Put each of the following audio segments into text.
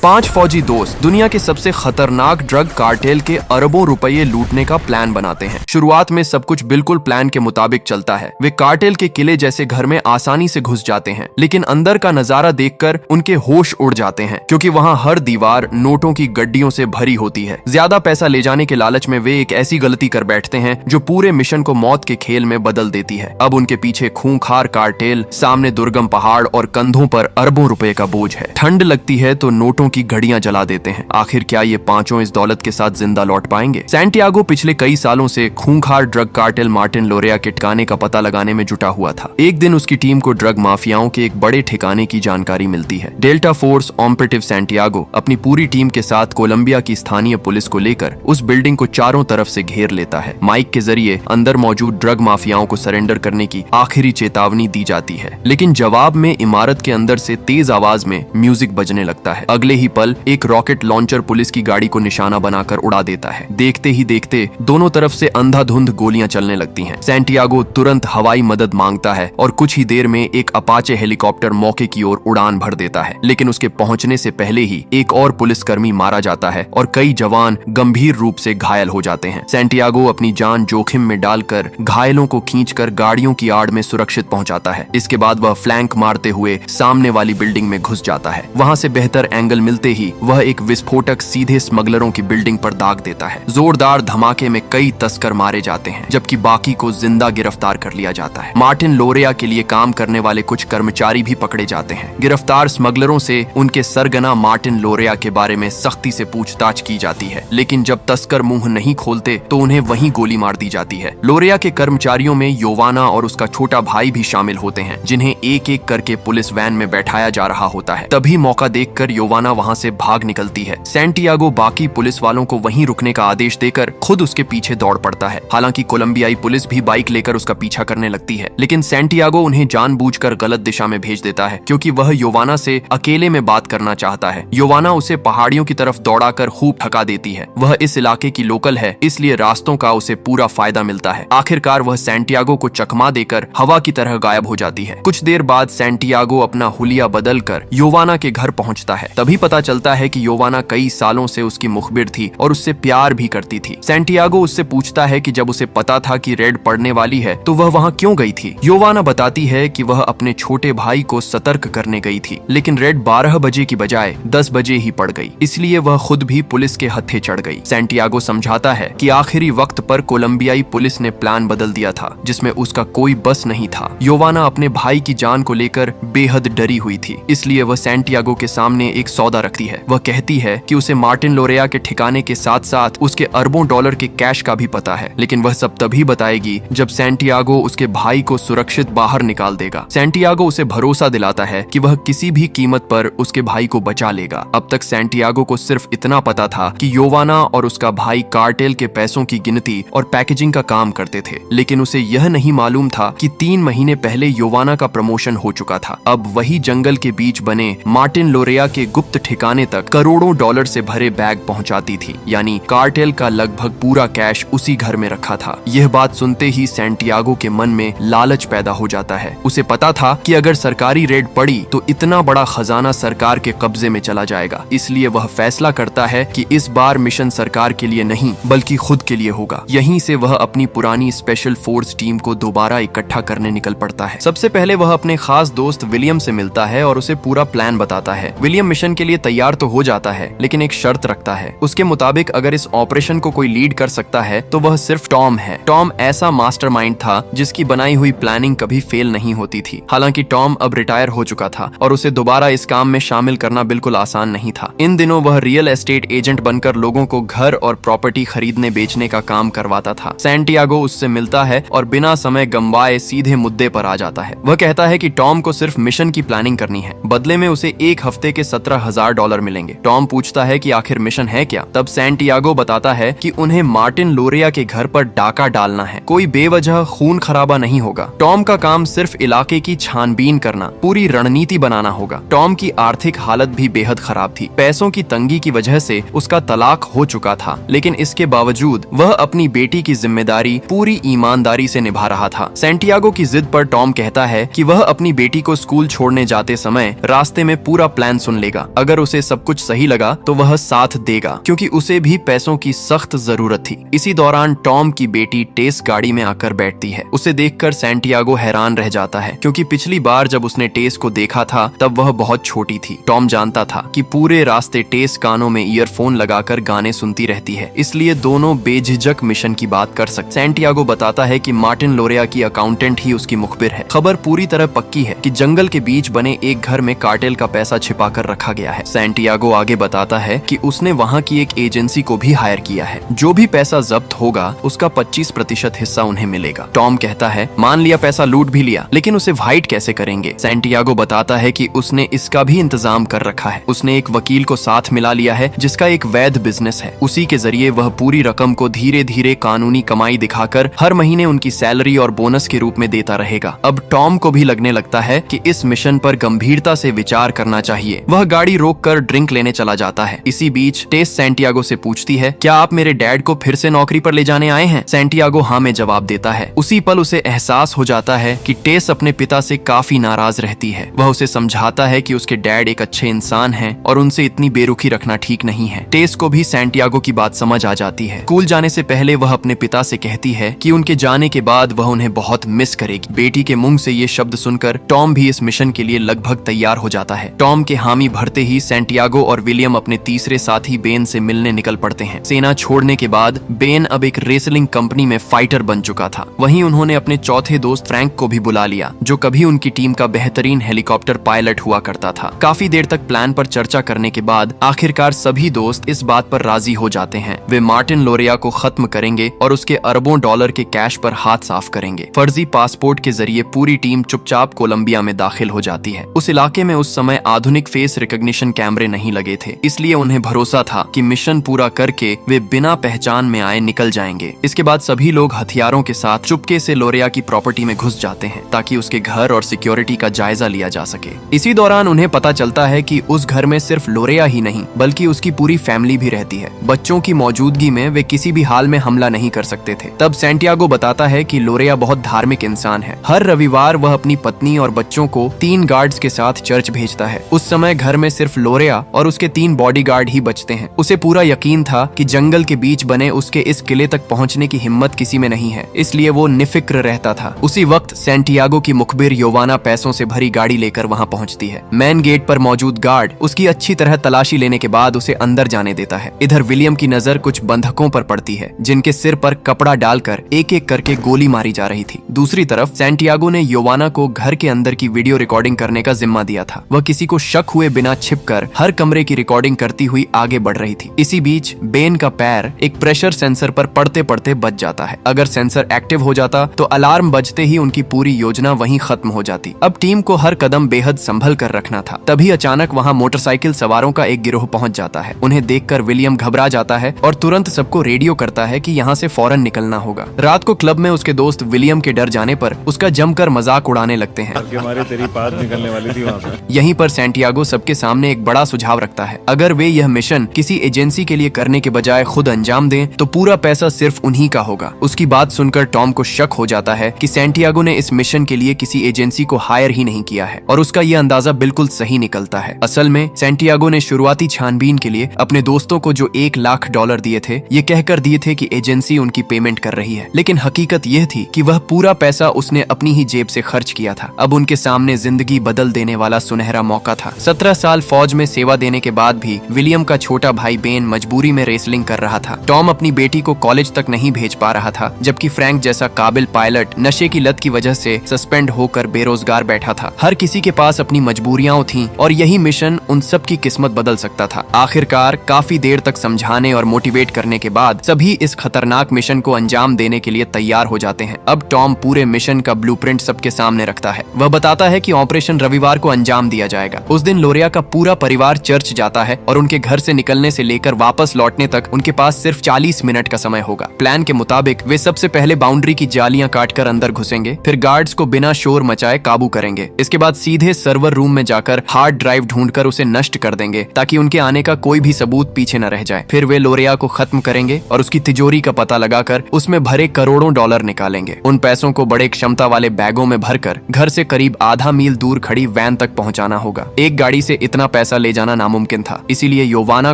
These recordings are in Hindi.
5 फौजी दोस्त दुनिया के सबसे खतरनाक ड्रग कार्टेल के अरबों रुपये लूटने का प्लान बनाते हैं। शुरुआत में सब कुछ बिल्कुल प्लान के मुताबिक चलता है। वे कार्टेल के किले जैसे घर में आसानी से घुस जाते हैं, लेकिन अंदर का नजारा देखकर उनके होश उड़ जाते हैं, क्योंकि वहाँ हर दीवार नोटों की गड्डियों से भरी होती है। ज्यादा पैसा ले जाने के लालच में वे एक ऐसी गलती कर बैठते हैं जो पूरे मिशन को मौत के खेल में बदल देती है। अब उनके पीछे खूंखार कार्टेल, सामने दुर्गम पहाड़ और कंधों पर अरबों रुपए का बोझ है। ठंड लगती है तो नोटों की घड़ियां जला देते हैं। आखिर क्या ये पांचों इस दौलत के साथ जिंदा लौट पाएंगे? सैंटियागो पिछले कई सालों से खूंखार ड्रग कार्टेल मार्टिन लोरेया के ठिकाने का पता लगाने में जुटा हुआ था। एक दिन उसकी टीम को ड्रग माफियाओं के एक बड़े ठिकाने की जानकारी मिलती है। डेल्टा फोर्स ऑपरेटिव सैंटियागो अपनी पूरी टीम के साथ कोलंबिया की स्थानीय पुलिस को लेकर उस बिल्डिंग को चारों तरफ से घेर लेता है। माइक के जरिए अंदर मौजूद ड्रग माफियाओं को सरेंडर करने की आखिरी चेतावनी दी जाती है, लेकिन जवाब में इमारत के अंदर से तेज आवाज में म्यूजिक बजने लगता है। अगले ही पल एक रॉकेट लॉन्चर पुलिस की गाड़ी को निशाना बनाकर उड़ा देता है। देखते ही देखते दोनों तरफ से अंधाधुंध गोलियां चलने लगती हैं। सैंटियागो तुरंत हवाई मदद मांगता है और कुछ ही देर में एक अपाचे हेलीकॉप्टर मौके की ओर उड़ान भर देता है, लेकिन उसके पहुंचने से पहले ही एक और पुलिसकर्मी मारा जाता है और कई जवान गंभीर रूप से घायल हो जाते हैं। सैंटियागो अपनी जान जोखिम में डालकर घायलों को खींचकर गाड़ियों की आड़ में सुरक्षित पहुंचाता है। इसके बाद वह फ्लैंक मारते हुए सामने वाली बिल्डिंग में घुस जाता है। वहां से बेहतर एंगल मिलते ही वह एक विस्फोटक सीधे स्मगलरों की बिल्डिंग पर दाग देता है। जोरदार धमाके में कई तस्कर मारे जाते हैं, जबकि बाकी को जिंदा गिरफ्तार कर लिया जाता है। मार्टिन लोरेया के लिए काम करने वाले कुछ कर्मचारी भी पकड़े जाते हैं। गिरफ्तार स्मगलरों से उनके सरगना मार्टिन लोरेया के बारे में सख्ती से पूछताछ की जाती है, लेकिन जब तस्कर मुंह नहीं खोलते तो उन्हें वहीं गोली मार दी जाती है। लोरेया के कर्मचारियों में योवाना और उसका छोटा भाई भी शामिल होते हैं, जिन्हें एक एक करके पुलिस वैन में बैठाया जा रहा होता है। तभी मौका देखकर योवाना वहां से भाग निकलती है। सैंटियागो बाकी पुलिस वालों को वहीं रुकने का आदेश देकर खुद उसके पीछे दौड़ पड़ता है। हालांकि कोलंबियाई पुलिस भी बाइक लेकर उसका पीछा करने लगती है, लेकिन सैंटियागो उन्हें जानबूझकर गलत दिशा में भेज देता है, क्योंकि वह योवाना से अकेले में बात करना चाहता है। योवाना उसे पहाड़ियों की तरफ दौड़ाकर खूब थका देती है। वह इस इलाके की लोकल है, इसलिए रास्तों का उसे पूरा फायदा मिलता है। आखिरकार वह सैंटियागो को चकमा देकर हवा की तरह गायब हो जाती है। कुछ देर बाद सैंटियागो अपना हुलिया बदलकर योवाना के घर पहुंचता है। तभी पता चलता है कि योवाना कई सालों से उसकी मुखबिर थी और उससे प्यार भी करती थी। सैंटियागो उससे पूछता है कि जब उसे पता था कि रेड पड़ने वाली है तो वह वहां क्यों गई थी। योवाना बताती है कि वह अपने छोटे भाई को सतर्क करने गई थी, लेकिन रेड 12 बजे की बजाय 10 बजे ही पड़ गई, इसलिए वह खुद भी पुलिस के हत्थे चढ़ गई। सैंटियागो समझाता है कि आखिरी वक्त पर कोलंबियाई पुलिस ने प्लान बदल दिया था, जिसमें उसका कोई बस नहीं था। योवाना अपने भाई की जान को लेकर बेहद डरी हुई थी, इसलिए वह सैंटियागो के सामने एक सौदा रखती है। वह कहती है कि उसे मार्टिन लोरेया के ठिकाने के साथ साथ उसके अरबों डॉलर के कैश का भी पता है, लेकिन वह सब तभी बताएगी जब सैंटियागो उसके भाई को सुरक्षित बाहर निकाल देगा। सैंटियागो उसे भरोसा दिलाता है कि वह किसी भी कीमत पर उसके भाई को बचा लेगा। अब तक सैंटियागो को सिर्फ इतना पता था कि योवाना और उसका भाई कार्टेल के पैसों की गिनती और पैकेजिंग का काम करते थे, लेकिन उसे यह नहीं मालूम था कि 3 महीने पहले योवाना का प्रमोशन हो चुका था। अब वही जंगल के बीच बने मार्टिन लोरेया के गुप्त ठिकाने तक करोड़ों डॉलर से भरे बैग पहुंचाती थी, यानी कार्टेल का लगभग पूरा कैश उसी घर में रखा था। यह बात सुनते ही सैंटियागो के मन में लालच पैदा हो जाता है। उसे पता था कि अगर सरकारी रेड पड़ी तो इतना बड़ा खजाना सरकार के कब्जे में चला जाएगा, इसलिए वह फैसला करता है कि इस बार मिशन सरकार के लिए नहीं बल्कि खुद के लिए होगा। यहीं से वह अपनी पुरानी स्पेशल फोर्स टीम को दोबारा इकट्ठा करने निकल पड़ता है। सबसे पहले वह अपने खास दोस्त विलियम से मिलता है और उसे पूरा प्लान बताता है। विलियम मिशन के लिए तैयार तो हो जाता है, लेकिन एक शर्त रखता है। उसके मुताबिक अगर इस ऑपरेशन को कोई लीड कर सकता है तो वह सिर्फ टॉम है। टॉम ऐसा मास्टरमाइंड था जिसकी बनाई हुई प्लानिंग कभी फेल नहीं होती थी। हालांकि टॉम अब रिटायर हो चुका था और उसे दोबारा इस काम में शामिल करना बिल्कुल आसान नहीं था। इन दिनों वह रियल एस्टेट एजेंट बनकर लोगों को घर और प्रॉपर्टी खरीदने बेचने का काम करवाता था। सैंटियागो उससे मिलता है और बिना समय गंवाए सीधे मुद्दे पर आ जाता है। वह कहता है कि टॉम को सिर्फ मिशन की प्लानिंग करनी है, बदले में उसे 1 हफ्ते के 17,000 डॉलर मिलेंगे। टॉम पूछता है कि आखिर मिशन है क्या? तब सैंटियागो बताता है कि उन्हें मार्टिन लोरेया के घर पर डाका डालना है। कोई बेवजह खून खराबा नहीं होगा। टॉम का काम सिर्फ इलाके की छानबीन करना, पूरी रणनीति बनाना होगा। टॉम की आर्थिक हालत भी बेहद खराब थी। पैसों की तंगी की वजह से उसका तलाक हो चुका था, लेकिन इसके बावजूद वह अपनी बेटी की जिम्मेदारी पूरी ईमानदारी से निभा रहा था। सैंटियागो की जिद पर टॉम कहता है कि वह अपनी बेटी को स्कूल छोड़ने जाते समय रास्ते में पूरा प्लान सुन लेगा। अगर अगर उसे सब कुछ सही लगा तो वह साथ देगा, क्योंकि उसे भी पैसों की सख्त जरूरत थी। इसी दौरान टॉम की बेटी टेस गाड़ी में आकर बैठती है। उसे देखकर सैंटियागो हैरान रह जाता है, क्योंकि पिछली बार जब उसने टेस को देखा था तब वह बहुत छोटी थी। टॉम जानता था कि पूरे रास्ते टेस कानों में ईयरफोन लगाकर गाने सुनती रहती है, इसलिए दोनों बेझिझक मिशन की बात कर सकते। सैंटियागो बताता है कि मार्टिन लोरिया की अकाउंटेंट ही उसकी मुखबिर है। खबर पूरी तरह पक्की है कि जंगल के बीच बने एक घर में कार्टेल का पैसा छिपा कर रखा गया है। सैंटियागो आगे बताता है कि उसने वहाँ की एक एजेंसी को भी हायर किया है। जो भी पैसा जब्त होगा उसका 25% हिस्सा उन्हें मिलेगा। टॉम कहता है, मान लिया पैसा लूट भी लिया, लेकिन उसे हाइड कैसे करेंगे? सैंटियागो बताता है कि उसने इसका भी इंतजाम कर रखा है। उसने एक वकील को साथ मिला लिया है जिसका एक वैध बिजनेस है। उसी के जरिए वह पूरी रकम को धीरे धीरे कानूनी कमाई दिखाकर हर महीने उनकी सैलरी और बोनस के रूप में देता रहेगा। अब टॉम को भी लगने लगता है कि इस मिशन पर गंभीरता से विचार करना चाहिए। वह गाड़ी रोककर ड्रिंक लेने चला जाता है। इसी बीच टेस सैंटियागो से पूछती है, क्या आप मेरे डैड को फिर से नौकरी पर ले जाने आए हैं? सैंटियागो हाँ में जवाब देता है। उसी पल उसे एहसास हो जाता है कि टेस अपने पिता से काफी नाराज रहती है। वह उसे समझाता है कि उसके डैड एक अच्छे इंसान हैं और उनसे इतनी बेरुखी रखना ठीक नहीं है। टेस को भी सैंटियागो की बात समझ आ जाती है। स्कूल जाने से पहले वह अपने पिता से कहती है कि उनके जाने के बाद वह उन्हें बहुत मिस करेगी। बेटी के मुंह से ये शब्द सुनकर टॉम भी इस मिशन के लिए लगभग तैयार हो जाता है। टॉम के हामी भरते ही सैंटियागो और विलियम अपने तीसरे साथी बेन से मिलने निकल पड़ते हैं। सेना छोड़ने के बाद बेन अब एक रेसलिंग कंपनी में फाइटर बन चुका था। वहीं उन्होंने अपने चौथे दोस्त फ्रैंक को भी बुला लिया, जो कभी उनकी टीम का बेहतरीन हेलीकॉप्टर पायलट हुआ करता था। काफी देर तक प्लान पर चर्चा करने के बाद आखिरकार सभी दोस्त इस बात पर राजी हो जाते हैं। वे मार्टिन लोरिया को खत्म करेंगे और उसके अरबों डॉलर के कैश पर हाथ साफ करेंगे। फर्जी पासपोर्ट के जरिए पूरी टीम चुपचाप कोलंबिया में दाखिल हो जाती है। उस इलाके में उस समय आधुनिक फेस रिकॉग्निशन कैमरे नहीं लगे थे, इसलिए उन्हें भरोसा था कि मिशन पूरा करके वे बिना पहचान में आए निकल जाएंगे। इसके बाद सभी लोग हथियारों के साथ चुपके से लोरिया की प्रॉपर्टी में घुस जाते हैं ताकि उसके घर और सिक्योरिटी का जायजा लिया जा सके। इसी दौरान उन्हें पता चलता है कि उस घर में सिर्फ लोरिया ही नहीं बल्कि उसकी पूरी फैमिली भी रहती है। बच्चों की मौजूदगी में वे किसी भी हाल में हमला नहीं कर सकते थे। तब सैंटियागो बताता है कि लोरिया बहुत धार्मिक इंसान है। हर रविवार वह अपनी पत्नी और बच्चों को 3 गार्ड्स के साथ चर्च भेजता है। उस समय घर में सिर्फ लोरिया और उसके 3 बॉडीगार्ड ही बचते हैं। उसे पूरा यकीन था कि जंगल के बीच बने उसके इस किले तक पहुंचने की हिम्मत किसी में नहीं है, इसलिए वो निफिक्र रहता था। उसी वक्त सैंटियागो की मुखबिर योवाना पैसों से भरी गाड़ी लेकर वहां पहुंचती है। मेन गेट पर मौजूद गार्ड उसकी अच्छी तरह तलाशी लेने के बाद उसे अंदर जाने देता है। इधर विलियम की नजर कुछ बंधकों पर पड़ती है जिनके सिर पर कपड़ा डालकर एक एक करके गोली मारी जा रही थी। दूसरी तरफ सैंटियागो ने योवाना को घर के अंदर की वीडियो रिकॉर्डिंग करने का जिम्मा दिया था। वह किसी को शक हुए बिना छिपकर हर कमरे की रिकॉर्डिंग करती हुई आगे बढ़ रही थी। इसी बीच बेन का पैर एक प्रेशर सेंसर पर पड़ते पड़ते बच जाता है। अगर सेंसर एक्टिव हो जाता तो अलार्म बजते ही उनकी पूरी योजना वहीं खत्म हो जाती। अब टीम को हर कदम बेहद संभल कर रखना था। तभी अचानक वहां मोटरसाइकिल सवारों का एक गिरोह पहुंच जाता है। उन्हें देखकर विलियम घबरा जाता है और तुरंत सबको रेडियो करता है कि यहाँ से फौरन निकलना होगा। रात को क्लब में उसके दोस्त विलियम के डर जाने पर उसका जमकर मजाक उड़ाने लगते हैं। तेरी बात निकलने वाली थी वहाँ पे। यहीं पर सैंटियागो सबके सामने एक बड़ा सुझाव रखता है। अगर वे यह मिशन किसी एजेंसी के लिए करने के बजाय खुद अंजाम दें तो पूरा पैसा सिर्फ उन्हीं का होगा। उसकी बात सुनकर टॉम को शक हो जाता है कि सैंटियागो ने इस मिशन के लिए किसी एजेंसी को हायर ही नहीं किया है और उसका यह अंदाजा बिल्कुल सही निकलता है। असल में सैंटियागो ने शुरुआती छानबीन के लिए अपने दोस्तों को जो $1 लाख दिए थे, ये कहकर दिए थे कि एजेंसी उनकी पेमेंट कर रही है, लेकिन हकीकत यह थी कि वह पूरा पैसा उसने अपनी ही जेब से खर्च किया था। अब उनके सामने जिंदगी बदल देने वाला सुनहरा मौका था। 17 साल फौज में सेवा देने के बाद भी विलियम का छोटा भाई बेन मजबूरी में रेसलिंग कर रहा था। टॉम अपनी बेटी को कॉलेज तक नहीं भेज पा रहा था, जबकि फ्रैंक जैसा काबिल पायलट नशे की लत की वजह से सस्पेंड होकर बेरोजगार बैठा था। हर किसी के पास अपनी मजबूरियां थीं और यही मिशन उन सब की किस्मत बदल सकता था। आखिरकार काफी देर तक समझाने और मोटिवेट करने के बाद सभी इस खतरनाक मिशन को अंजाम देने के लिए तैयार हो जाते हैं। अब टॉम पूरे मिशन का ब्लूप्रिंट सबके सामने रखता है। वह बताता है कि ऑपरेशन रविवार को अंजाम दिया जाएगा। उस दिन लोरिया का पूरा परिवार चर्च जाता है और उनके घर से निकलने से लेकर वापस लौटने तक उनके पास सिर्फ 40 मिनट का समय होगा। प्लान के मुताबिक वे सबसे पहले बाउंड्री की जालियां काटकर अंदर घुसेंगे, फिर गार्ड्स को बिना शोर मचाए काबू करेंगे। इसके बाद सीधे सर्वर रूम में जाकर हार्ड ड्राइव ढूंढकर उसे नष्ट कर देंगे ताकि उनके आने का कोई भी सबूत पीछे न रह जाए। फिर वे लोरिया को खत्म करेंगे और उसकी तिजोरी का पता लगाकर उसमें भरे करोड़ों डॉलर निकालेंगे। उन पैसों को बड़े क्षमता वाले बैगों में भरकर घर से करीब आधा मील दूर खड़ी वैन तक पहुंचाना होगा। एक गाड़ी से इतना पैसा ले जाना नामुमकिन था, इसीलिए योवाना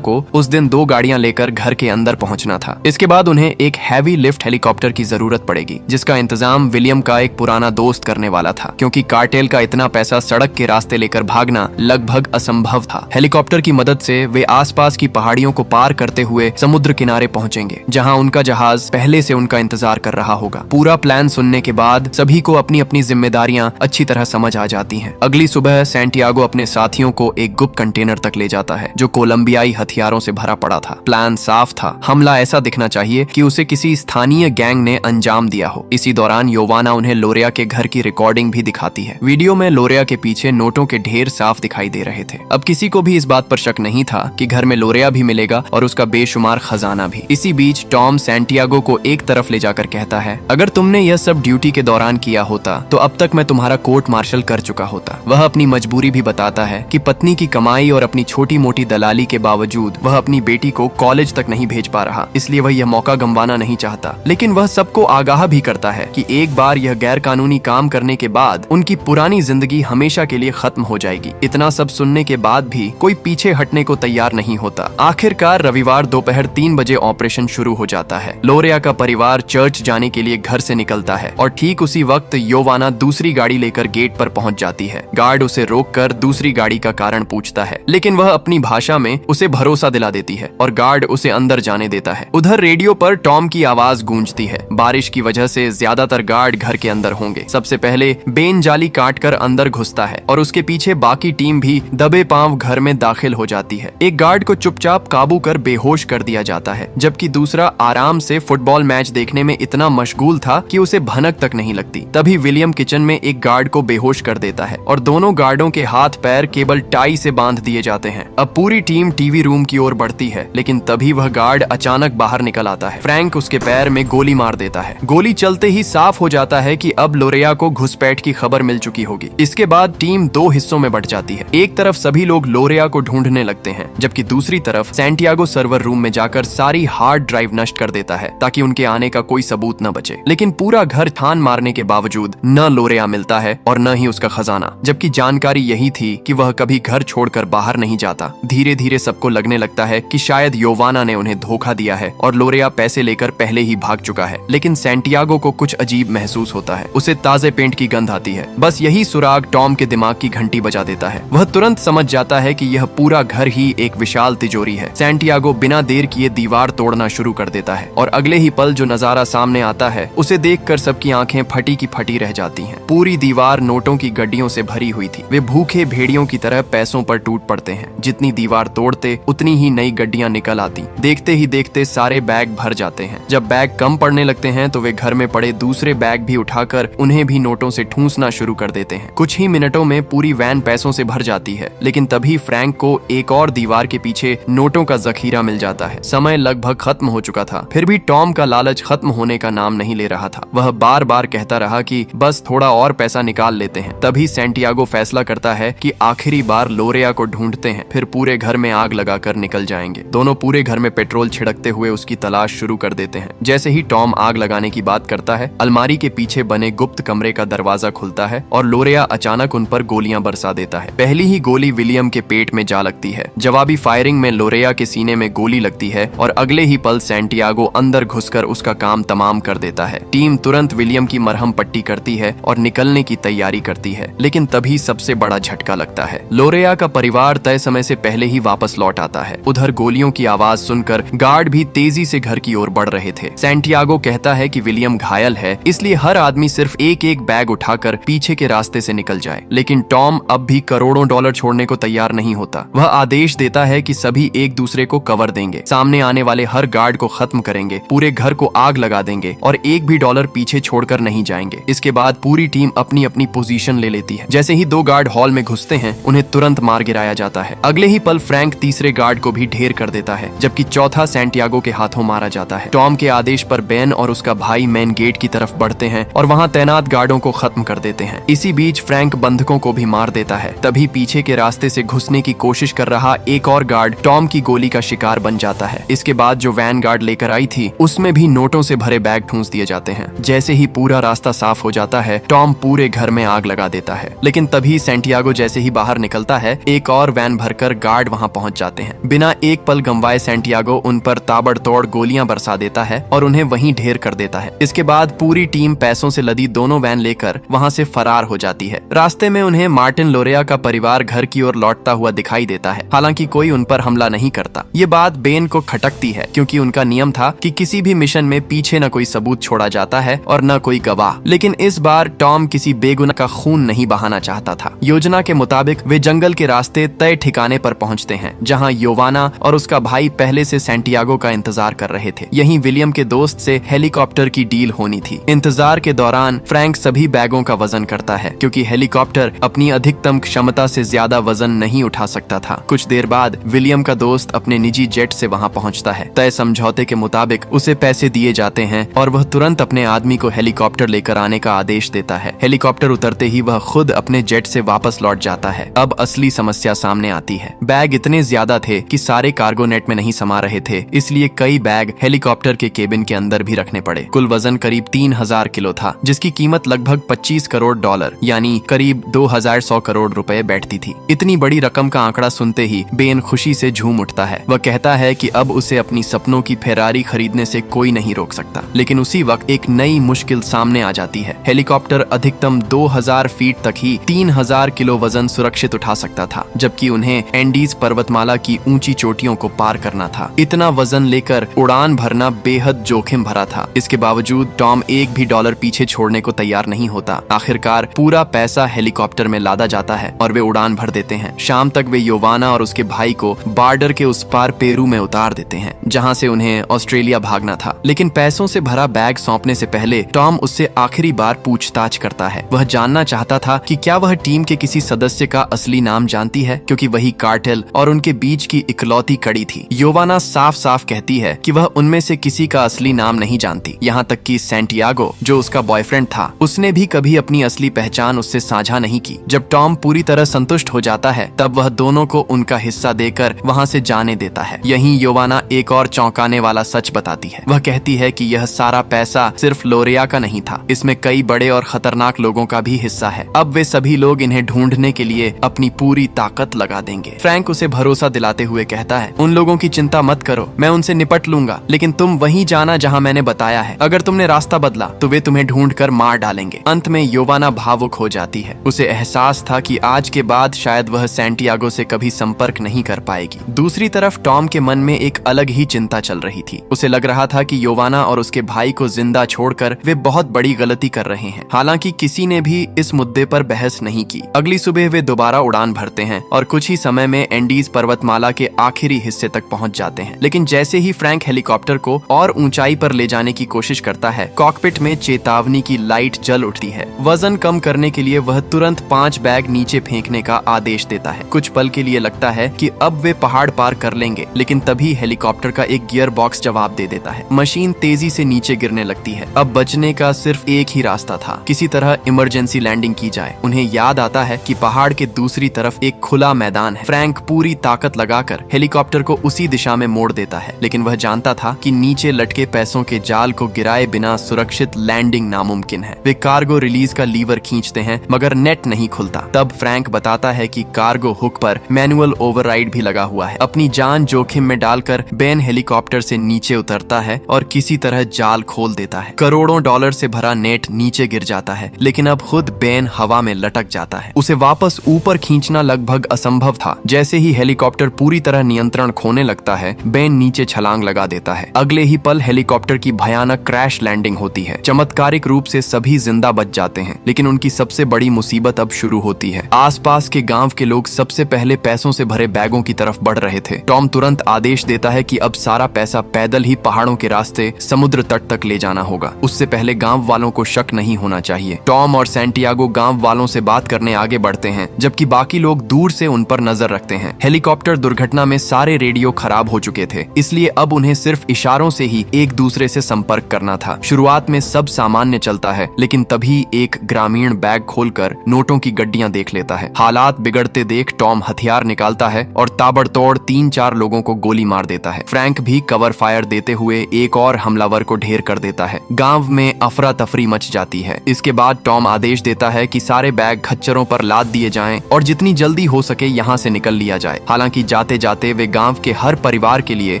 को उस दिन 2 गाड़ियां लेकर घर के अंदर पहुंचना था। इसके बाद उन्हें एक हैवी लिफ्ट हेलीकॉप्टर की जरूरत पड़ेगी, जिसका इंतजाम विलियम का एक पुराना दोस्त करने वाला था, क्योंकि कार्टेल का इतना पैसा सड़क के रास्ते लेकर भागना लगभग असंभव था। हेलीकॉप्टर की मदद से वे आसपास की पहाड़ियों को पार करते हुए समुद्र किनारे पहुंचेंगे, जहां उनका जहाज पहले से उनका इंतजार कर रहा होगा। पूरा प्लान सुनने के बाद सभी को अपनी अपनी जिम्मेदारियां अच्छी तरह समझ आ जाती हैं। अगली सुबह सैंटियागो अपने साथियों को एक गुप्त कंटेनर तक ले जाता है, जो कोलंबियाई हथियारों से भरा पड़ा था। प्लान साफ था, हमला ऐसा दिखना चाहिए कि उसे किसी स्थानीय गैंग ने अंजाम दिया हो। इसी दौरान योवाना उन्हें लोरिया के घर की रिकॉर्डिंग भी दिखाती है। वीडियो में लोरिया के पीछे नोटों के ढेर साफ दिखाई दे रहे थे। अब किसी को भी इस बात पर शक नहीं था कि घर में लोरिया भी मिलेगा और उसका बेशुमार खजाना भी। इसी बीच टॉम सैंटियागो को एक तरफ ले जाकर कहता है, अगर तुमने यह सब ड्यूटी के दौरान किया होता तो अब तक मैं तुम्हारा कोर्ट मार्शल कर चुका होता। वह अपनी मजबूरी भी बताता है कि पत्नी की कमाई और अपनी छोटी मोटी दलाली के बावजूद वह अपनी बेटी को कॉलेज तक नहीं भेज पा रहा, इसलिए वह यह मौका गंवाना नहीं चाहता। लेकिन वह सबको आगाह भी करता है कि एक बार यह गैर कानूनी काम करने के बाद उनकी पुरानी जिंदगी हमेशा के लिए खत्म हो जाएगी। इतना सब सुनने के बाद भी कोई पीछे हटने को तैयार नहीं होता। आखिरकार रविवार दोपहर 3 बजे ऑपरेशन शुरू हो जाता है। लोरिया का परिवार चर्च जाने के लिए घर से निकलता है और ठीक उसी वक्त योवाना दूसरी गाड़ी लेकर गेट पर पहुंच जाती है। गार्ड उसे रोककर दूसरी गाड़ी का कारण पूछता है, लेकिन वह अपनी भाषा में उसे भरोसा दिला देती है और गार्ड उसे अंदर जाने देता है। उधर रेडियो पर टॉम की आवाज गूंजती है। बारिश की वजह से ज्यादातर गार्ड घर के अंदर होंगे। सबसे पहले बेन जाली काटकर अंदर घुसता है और उसके पीछे बाकी टीम भी दबे पांव घर में दाखिल हो जाती है। एक गार्ड को चुपचाप काबू कर बेहोश कर दिया जाता है, जबकि दूसरा आराम से फुटबॉल मैच देखने में इतना मशगूल था कि उसे भनक तक नहीं लगती। तभी विलियम किचन में एक गार्ड को बेहोश कर देता है और दोनों गार्डों के हाथ पैर केबल टाई से बांध दिए जाते हैं। अब पूरी टीम टीवी रूम की ओर बढ़ती है, लेकिन तभी वह गार्ड अचानक बाहर निकल आता है। फ्रैंक उसके पैर में गोली मार देता है। गोली चलते ही साफ हो जाता है कि अब लोरिया को घुसपैठ की खबर मिल चुकी होगी। इसके बाद टीम 2 हिस्सों में बंट जाती है। एक तरफ सभी लोग लोरिया को ढूंढने लगते हैं, जबकि दूसरी तरफ सैंटियागो सर्वर रूम में जाकर सारी हार्ड ड्राइव नष्ट कर देता है ताकि उनके आने का कोई सबूत न बचे। लेकिन पूरा घर छान मारने के बावजूद न लोरिया मिलता है और न ही उसका खजाना, जबकि जानकारी यही थी कि वह कभी घर छोड़कर बाहर नहीं जाता। धीरे धीरे सबको लगने लगता है कि शायद योवाना ने उन्हें धोखा दिया है और लोरिया पैसे लेकर पहले ही भाग चुका है। लेकिन सैंटियागो को कुछ अजीब महसूस होता है। उसे ताजे पेंट की गंध आती है। बस यही सुराग टॉम के दिमाग की घंटी बजा देता है। वह तुरंत समझ जाता है कि यह पूरा घर ही एक विशाल तिजोरी है। सैंटियागो बिना देर किए दीवार तोड़ना शुरू कर देता है और अगले ही पल जो नजारा सामने आता है उसे देखकर सबकी आंखें फटी की फटी रह जाती हैं। पूरी दीवार नोटों की गड्डियों से भरी हुई थी। वे भूखे भेड़ियों की तरह पैसों पर टूट पड़ते हैं। जितनी दीवार तोड़ते उतनी ही नई गड्डियां निकल आती। देखते ही देखते सारे बैग भर जाते हैं। जब बैग कम पड़ने लगते हैं तो वे घर में पड़े दूसरे बैग भी उठाकर उन्हें भी नोटों से ठूंसना शुरू कर देते हैं। कुछ ही मिनटों में पूरी वैन पैसों से भर जाती है। लेकिन तभी फ्रैंक को एक और दीवार के पीछे नोटों का जखीरा मिल जाता है। समय लगभग खत्म हो चुका था, फिर भी टॉम का लालच खत्म होने का नाम नहीं ले रहा था। वह बार बार कहता रहा कि बस थोड़ा और पैसा निकाल लेते हैं। तभी सैंटियागो फैसला करता है कि आखिरी बार लोरिया को ढूंढते हैं, फिर पूरे घर में आग लगाकर निकल जाएंगे। दोनों पूरे घर में पेट्रोल छिड़कते हुए उसकी तलाश शुरू कर देते हैं। जैसे ही टॉम आग लगाने की बात करता है, अलमारी के पीछे बने गुप्त कमरे का दरवाजा खुलता है और लोरिया अचानक उन पर गोलियां बरसा देता है। पहली ही गोली विलियम के पेट में जा लगती है। जवाबी फायरिंग में लोरिया के सीने में गोली लगती है और अगले ही पल सैंटियागो अंदर घुसकर उसका काम तमाम कर देता है। टीम तुरंत विलियम की मरहम पट्टी करती है और निकलने की तैयारी करती है। लेकिन तभी सबसे बड़ा झटका लगता है। लोरिया का परिवार तय समय से पहले ही वापस लौट आता है। उधर गोलियों की आवाज सुनकर गार्ड भी तेजी से घर की ओर बढ़ रहे थे। सैंटियागो कहता है कि विलियम घायल है, इसलिए हर आदमी सिर्फ एक एक बैग उठाकर पीछे के रास्ते से निकल जाए। लेकिन टॉम अब भी करोड़ों डॉलर छोड़ने को तैयार नहीं होता। वह आदेश देता है कि सभी एक दूसरे को कवर देंगे, सामने आने वाले हर गार्ड को खत्म करेंगे, पूरे घर को आग लगा देंगे और एक भी डॉलर पीछे छोड़कर नहीं जाएंगे। इसके बाद पूरी टीम अपनी अपनी पोजीशन ले लेती है। जैसे ही 2 गार्ड हॉल में घुसते हैं, उन्हें तुरंत मार गिराया जाता है। अगले ही पल फ्रैंक तीसरे गार्ड को भी ढेर कर देता है, जबकि चौथा सैंटियागो के हाथों मारा जाता है। टॉम के आदेश पर बेन और उसका भाई मेन गेट की तरफ बढ़ते हैं और वहां तैनात गार्डों को खत्म कर देते हैं। इसी बीच फ्रैंक बंधकों को भी मार देता है। तभी पीछे के रास्ते से घुसने की कोशिश कर रहा एक और गार्ड टॉम की गोली का शिकार बन जाता है। इसके बाद जो वैन गार्ड लेकर आई थी, उसमें भी नोटों से भरे बैग ठूंस दिए जाते हैं। जैसे ही पूरा रास्ता साफ हो जाता है, टॉम पूरे घर में आग लगा देता है। लेकिन तभी सैंटियागो जैसे ही बाहर निकलता है, एक और वैन भरकर गार्ड वहां पहुंच जाते हैं। बिना एक पल गंवाए सैंटियागो उन पर ताबड़तोड़ गोलियां बरसा देता है और उन्हें वहीं ढेर कर देता है। इसके बाद पूरी टीम पैसों से लदी दोनों वैन लेकर वहां से फरार हो जाती है। रास्ते में उन्हें मार्टिन लोरिया का परिवार घर की ओर लौटता हुआ दिखाई देता है, हालांकि कोई उन पर हमला नहीं करता। ये बात बेन को खटकती है, क्योंकि उनका नियम था कि किसी भी मिशन में पीछे न कोई सबूत छोड़ा जाता है और न कोई गवाह। लेकिन इस बार टॉम किसी बेगुनाह का खून नहीं बहाना चाहता था। योजना के मुताबिक वे जंगल के रास्ते तय ठिकाने पर पहुंचते हैं, जहां योवाना और उसका भाई पहले से सैंटियागो का इंतजार कर रहे थे। यहीं विलियम के दोस्त से हेलीकॉप्टर की डील होनी थी। इंतजार के दौरान फ्रैंक सभी बैगों का वजन करता है, क्योंकि हेलीकॉप्टर अपनी अधिकतम क्षमता से ज्यादा वजन नहीं उठा सकता था। कुछ देर बाद विलियम का दोस्त अपने निजी जेट से वहां पहुंचता है। तय समझौते के मुताबिक उसे पैसे दिए जाते हैं और वह तुरंत अपने आदमी को हेलीकॉप्टर लेकर आने का आदेश देता है। हेलीकॉप्टर उतरते ही वह खुद अपने जेट से वापस लौट जाता है। अब असली समस्या सामने आती है। बैग इतने ज्यादा थे कि सारे कार्गो नेट में नहीं समा रहे थे, इसलिए कई बैग हेलीकॉप्टर के केबिन के अंदर भी रखने पड़े। कुल वजन करीब 3000 किलो था, जिसकी कीमत लगभग 25 करोड़ डॉलर यानी करीब 2100 करोड़ रुपए बैठती थी। इतनी बड़ी रकम का आंकड़ा सुनते ही बेन खुशी से झूम उठता है। वह कहता है कि अब उसे अपनी सपनों की फेरारी खरीदने से कोई नहीं रोक सकता। लेकिन उसी वक्त एक नई मुश्किल सामने आ जाती है। हेलीकॉप्टर अधिकतम 2000 फीट तक ही 3000 किलो वजन सुरक्षित उठा सकता था, जबकि उन्हें एंडीज पर्वतमाला की ऊंची चोटियों को पार करना था। इतना वजन लेकर उड़ान भरना बेहद जोखिम भरा था। इसके बावजूद टॉम एक भी डॉलर पीछे छोड़ने को तैयार नहीं होता। आखिरकार पूरा पैसा हेलीकॉप्टर में लादा जाता है और वे उड़ान भर देते हैं। शाम तक वे योवाना और उसके भाई को बॉर्डर के उस पार पेरू में उतार देते हैं, जहां से उन्हें ऑस्ट्रेलिया भागना था। लेकिन पैसों से भरा बैग सौंपने से पहले टॉम उससे आखिरी बार पूछताछ करता है। वह जानना चाहता था कि क्या वह टीम के किसी सदस्य का असली नाम जानती है, क्योंकि वही कार्टेल और उनके बीच की इकलौती कड़ी थी। योवाना साफ साफ कहती है कि वह उनमें से किसी का असली नाम नहीं जानती। यहाँ तक कि सैंटियागो, जो उसका बॉयफ्रेंड था, उसने भी कभी अपनी असली पहचान उससे साझा नहीं की। जब टॉम पूरी तरह संतुष्ट हो जाता है, तब वह दोनों को उनका हिस्सा देकर वहाँ से जाने देता है। यहीं योवाना एक और चौंकाने वाला सच बताती है। वह कहती है कि यह सारा पैसा सिर्फ लोरिया का नहीं था, इसमें कई बड़े और खतरनाक लोगों का भी हिस्सा है। अब वे सभी लोग इन्हें ढूंढने के लिए अपनी पूरी ताकत लगा देंगे। फ्रैंक उसे भरोसा दिलाते हुए कहता है, उन लोगों की चिंता मत करो, मैं उनसे निपट लूंगा, लेकिन तुम वहीं जाना जहां मैंने बताया है। अगर तुमने रास्ता बदला तो वे तुम्हें ढूंढकर मार डालेंगे। अंत में योवाना भावुक हो जाती है। उसे एहसास था कि आज के बाद शायद वह सैंटियागो से कभी संपर्क नहीं कर पाएगी। दूसरी तरफ टॉम के मन में एक अलग ही चिंता चल रही थी। उसे लग रहा था कि योवाना और उसके भाई को जिंदा छोड़कर वे बहुत बड़ी गलती कर रहे हैं। हालांकि किसी ने भी इस मुद्दे पर बहस नहीं की। अगली सुबह वे दोबारा उड़ान भरते हैं और कुछ ही समय में एंडीज पर्वतमाला के आखिरी हिस्से तक पहुंच जाते हैं। लेकिन जैसे ही फ्रैंक हेलीकॉप्टर को और ऊंचाई पर ले जाने की कोशिश करता है, कॉकपिट में चेतावनी की लाइट जल उठती है। वजन कम करने के लिए वह तुरंत 5 बैग नीचे फेंकने का आदेश देता है। कुछ पल के लिए लगता है कि अब वे पहाड़ पार कर लेंगे, लेकिन तभी हेलीकॉप्टर का एक गियर बॉक्स जवाब दे देता है। मशीन तेजी से नीचे गिरने लगती है। अब बचने का सिर्फ एक ही रास्ता था, किसी तरह इमरजेंसी लैंडिंग की जाए। उन्हें याद आता है कि पहाड़ के दूसरी तरफ एक खुला मैदान है। फ्रैंक पूरी ताकत लगाकर हेलीकॉप्टर को उसी दिशा में मोड़ देता है, लेकिन वह जानता था कि नीचे लटके पैसों के जाल को गिराए बिना सुरक्षित लैंडिंग नामुमकिन है। वे कार्गो रिलीज का लीवर खींचते हैं, मगर नेट नहीं खुलता। तब फ्रैंक बताता है कि कार्गो हुक पर मैनुअल ओवरराइड भी लगा हुआ है। अपनी जान जोखिम में डालकर बेन हेलीकॉप्टर से नीचे उतरता है और किसी तरह जाल खोल देता है। करोड़ों डॉलर से भरा नेट नीचे गिर जाता है, लेकिन अब खुद बेन हवा में लटक जाता है। उसे वापस ऊपर खींचना लगभग असंभव था। जैसे ही हेलीकॉप्टर पूरी तरह नियंत्रण खोने लगता है, बेन नीचे छलांग लगा देता है। अगले ही पल हेलीकॉप्टर की भयानक क्रैश लैंडिंग होती है। चमत्कारिक रूप से सभी जिंदा बच जाते हैं, लेकिन उनकी सबसे बड़ी मुसीबत अब शुरू होती है। आसपास के गांव के लोग सबसे पहले पैसों से भरे बैगों की तरफ बढ़ रहे थे। टॉम तुरंत आदेश देता है कि अब सारा पैसा पैदल ही पहाड़ों के रास्ते समुद्र तट तक ले जाना होगा। उससे पहले गांव वालों को शक नहीं होना चाहिए। टॉम और सैंटियागो गांव वालों से बात करने आगे बढ़ते हैं, जबकि बाकी लोग दूर से उन पर नजर रखते हैं। हेलीकॉप्टर दुर्घटना में सारे रेडियो खराब हो चुके थे, इसलिए अब उन्हें सिर्फ इशारों से ही एक दूसरे से संपर्क करना था। शुरुआत में सब सामान्य चलता है, लेकिन तभी एक ग्रामीण बैग खोलकर नोटों की गड्डियां देख लेता है। हालात बिगड़ते देख टॉम हथियार निकालता है और ताबड़तोड़ 3-4 लोगों को गोली मार देता है। फ्रैंक भी कवर फायर देते हुए एक और हमलावर को ढेर कर देता है। गांव में अफरा तफरी मच जाती है। इसके बाद टॉम आदेश देता है कि सारे बैग खच्चरों पर लाद दिए जाएं और जितनी जल्दी जल्दी हो सके यहाँ से निकल लिया जाए। हालांकि जाते जाते वे गांव के हर परिवार के लिए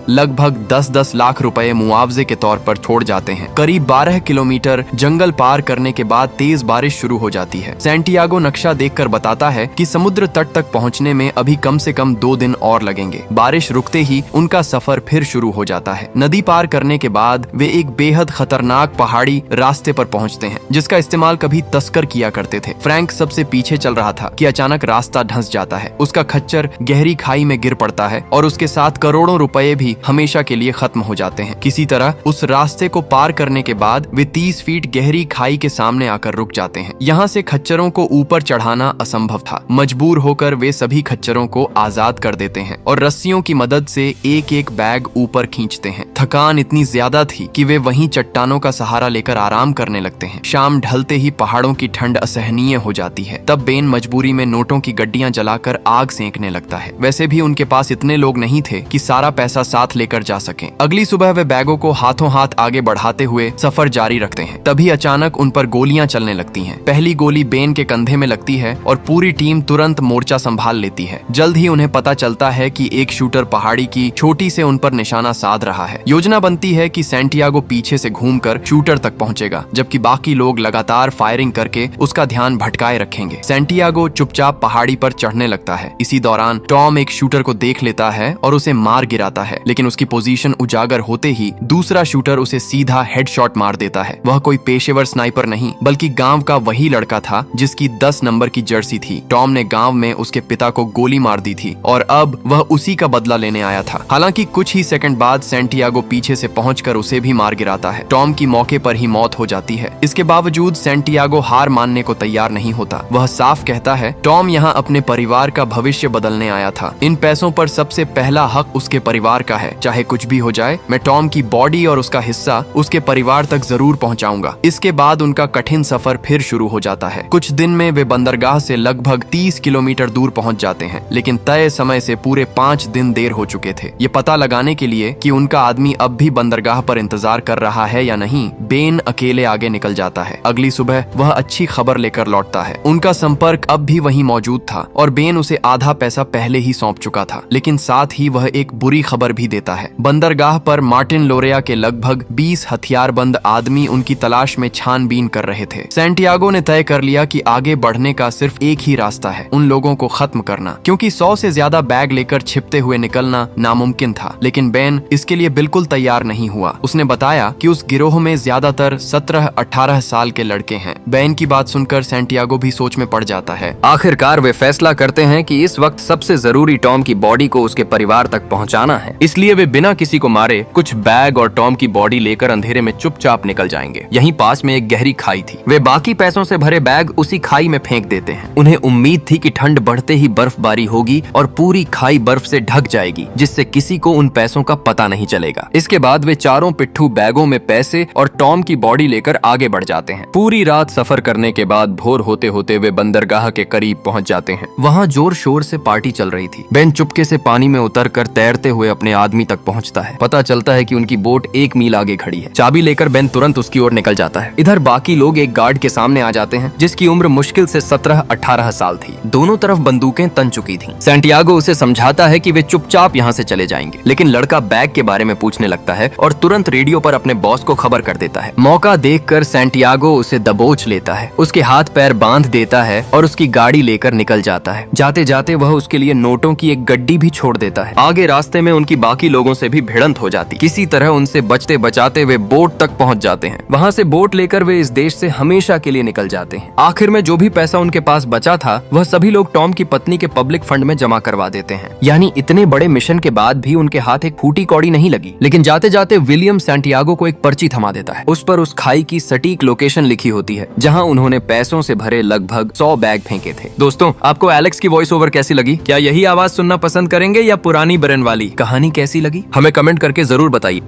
लगभग 10-10 लाख रुपए मुआवजे के तौर पर छोड़ जाते हैं। करीब 12 किलोमीटर जंगल पार करने के बाद तेज बारिश शुरू हो जाती है। सैंटियागो नक्शा देखकर बताता है कि समुद्र तट तक पहुंचने में अभी कम से कम 2 दिन और लगेंगे। बारिश रुकते ही उनका सफर फिर शुरू हो जाता है। नदी पार करने के बाद वे एक बेहद खतरनाक पहाड़ी रास्ते पर पहुंचते हैं, जिसका इस्तेमाल कभी तस्कर किया करते थे। फ्रैंक सबसे पीछे चल रहा था कि अचानक रास्ता धंस जाता है। उसका खच्चर गहरी खाई में गिर पड़ता है और उसके साथ करोड़ों रुपए भी हमेशा के लिए खत्म हो जाते हैं। किसी तरह उस रास्ते को पार करने के बाद वे 30 फीट गहरी खाई के सामने आकर रुक जाते हैं। यहाँ से खच्चरों को ऊपर चढ़ाना असंभव था। मजबूर होकर वे सभी खच्चरों को आजाद कर देते हैं और रस्सियों की मदद से एक एक बैग ऊपर खींचते हैं। थकान इतनी ज्यादा थी कि वे वहीं चट्टानों का सहारा लेकर आराम करने लगते हैं। शाम ढलते ही पहाड़ों की ठंड असहनीय हो जाती है। तब बेन मजबूरी में नोटों की गड्डियां जलाकर आग सेंकने लगता है। वैसे भी उनके पास इतने लोग नहीं थे कि सारा पैसा साथ लेकर जा सकें। अगली सुबह वे बैगों को हाथों हाथ आगे बढ़ाते हुए सफर जारी रखते हैं। तभी अचानक उन पर गोलियां चलने लगती हैं। पहली गोली बेन के कंधे में लगती है और पूरी टीम तुरंत मोर्चा संभाल लेती है। जल्द ही उन्हें पता चलता है कि एक शूटर पहाड़ी की चोटी से उन पर निशाना साध रहा है। योजना बनती है कि सैंटियागो पीछे से घूमकर शूटर तक पहुंचेगा, जबकि बाकी लोग लगातार फायरिंग करके उसका ध्यान भटकाए रखेंगे। सैंटियागो चुपचाप पहाड़ी पर चढ़ने लगता है। इसी दौरान टॉम एक शूटर को देख लेता है और उसे मार गिराता है, लेकिन उसकी पोजीशन उजागर होते ही दूसरा शूटर उसे सीधा हेडशॉट मार देता है। वह कोई पेशेवर स्नाइपर नहीं बल्कि गांव का वही लड़का था जिसकी 10 नंबर की जर्सी थी। टॉम ने गांव में उसके पिता को गोली मार दी थी और अब वह उसी का बदला लेने आया था। हालांकि कुछ ही सेकंड बाद सैंटियागो पीछे से पहुंचकर उसे भी मार गिराता है। टॉम की मौके पर ही मौत हो जाती है। इसके बावजूद सैंटियागो हार मानने को तैयार नहीं होता। वह साफ कहता है टॉम यहाँ अपने परिवार का भविष्य बदलने आया था। इन पैसों पर सबसे पहला हक उसके परिवार का है। चाहे कुछ भी हो जाए, मैं टॉम की बॉडी और उसका हिस्सा उसके परिवार तक जरूर पहुंचाऊंगा। इसके बाद उनका कठिन सफर फिर शुरू हो जाता है। कुछ दिन में वे बंदरगाह से लगभग 30 किलोमीटर दूर पहुंच जाते हैं, लेकिन तय समय से पूरे 5 दिन देर हो चुके थे। ये पता लगाने के लिए कि उनका आदमी अब भी बंदरगाह पर इंतजार कर रहा है या नहीं, बेन अकेले आगे निकल जाता है। अगली सुबह वह अच्छी खबर लेकर लौटता है। उनका संपर्क अब भी वहीं मौजूद था और बेन उसे आधा पैसा पहले ही सौंप चुका था, लेकिन साथ ही वह एक बुरी खबर भी देता है। बंदरगाह पर मार्टिन लोरिया के लगभग 20 हथियारबंद आदमी उनकी तलाश में छानबीन कर रहे थे। सैंटियागो ने तय कर लिया कि आगे बढ़ने का सिर्फ एक ही रास्ता है, उन लोगों को खत्म करना, क्योंकि 100 से ज्यादा बैग लेकर छिपते हुए निकलना नामुमकिन था। लेकिन बेन इसके लिए बिल्कुल तैयार नहीं हुआ। उसने बताया कि उस गिरोह में ज्यादातर 17-18 साल के लड़के हैं। बेन की बात सुनकर सैंटियागो भी सोच में पड़ जाता है। आखिरकार वे फैसला करते हैं कि इस वक्त सबसे जरूरी टॉम की बॉडी को उसके परिवार तक पहुंचाना है। इसलिए वे बिना किसी को मारे कुछ बैग और टॉम की बॉडी लेकर अंधेरे में चुपचाप निकल जाएंगे। यहीं पास में एक गहरी खाई थी। वे बाकी पैसों से भरे बैग उसी खाई में फेंक देते हैं। उन्हें उम्मीद थी कि ठंड बढ़ते ही बर्फबारी होगी और पूरी खाई बर्फ से ढक जाएगी, जिससे किसी को उन पैसों का पता नहीं चलेगा। इसके बाद वे चारों पिट्ठू बैगों में पैसे और टॉम की बॉडी लेकर आगे बढ़ जाते हैं। पूरी रात सफर करने के बाद भोर होते होते वे बंदरगाह के करीब पहुंच जाते हैं। वहाँ जोर शोर से पार्टी चल रही थी। बेन चुपके से पानी में उतरकर तैरते हुए अपने आदमी तक पहुंचता है। पता चलता है कि उनकी बोट 1 मील आगे खड़ी है। चाबी लेकर बेन तुरंत उसकी ओर निकल जाता है। इधर बाकी लोग एक गार्ड के सामने आ जाते हैं, जिसकी उम्र मुश्किल से 17-18 साल थी। दोनों तरफ बंदूकें तन चुकी थीं। सैंटियागो उसे समझाता है कि वे चुपचाप यहाँ से चले जाएंगे, लेकिन लड़का बैग के बारे में पूछने लगता है और तुरंत रेडियो पर अपने बॉस को खबर कर देता है। मौका देखकर सैंटियागो उसे दबोच लेता है, उसके हाथ पैर बांध देता है और उसकी गाड़ी लेकर निकल जाता है। जाते जाते वह उसके लिए नोटों की एक गड्डी भी छोड़ देता है। आगे रास्ते में उनकी बाकी लोगों से भी भिड़ंत हो जाती। किसी तरह उनसे बचते बचाते वे बोट तक पहुंच जाते हैं। वहां से बोट लेकर वे इस देश से हमेशा के लिए निकल जाते हैं। आखिर में जो भी पैसा उनके पास बचा था, वह सभी लोग टॉम की पत्नी के पब्लिक फंड में जमा करवा देते हैं। यानी इतने बड़े मिशन के बाद भी उनके हाथ एक फूटी कौड़ी नहीं लगी। लेकिन जाते जाते विलियम सैंटियागो को एक पर्ची थमा देता है। उस पर उस खाई की सटीक लोकेशन लिखी होती है, जहां उन्होंने पैसों से भरे लगभग 100 बैग फेंके थे। दोस्तों, आपको एलेक्स की वॉइस ओवर कैसी लगी? क्या यही आवाज सुनना पसंद करेंगे या पुरानी बरन वाली? कहानी कैसी लगी हमें कमेंट करके जरूर बताइए।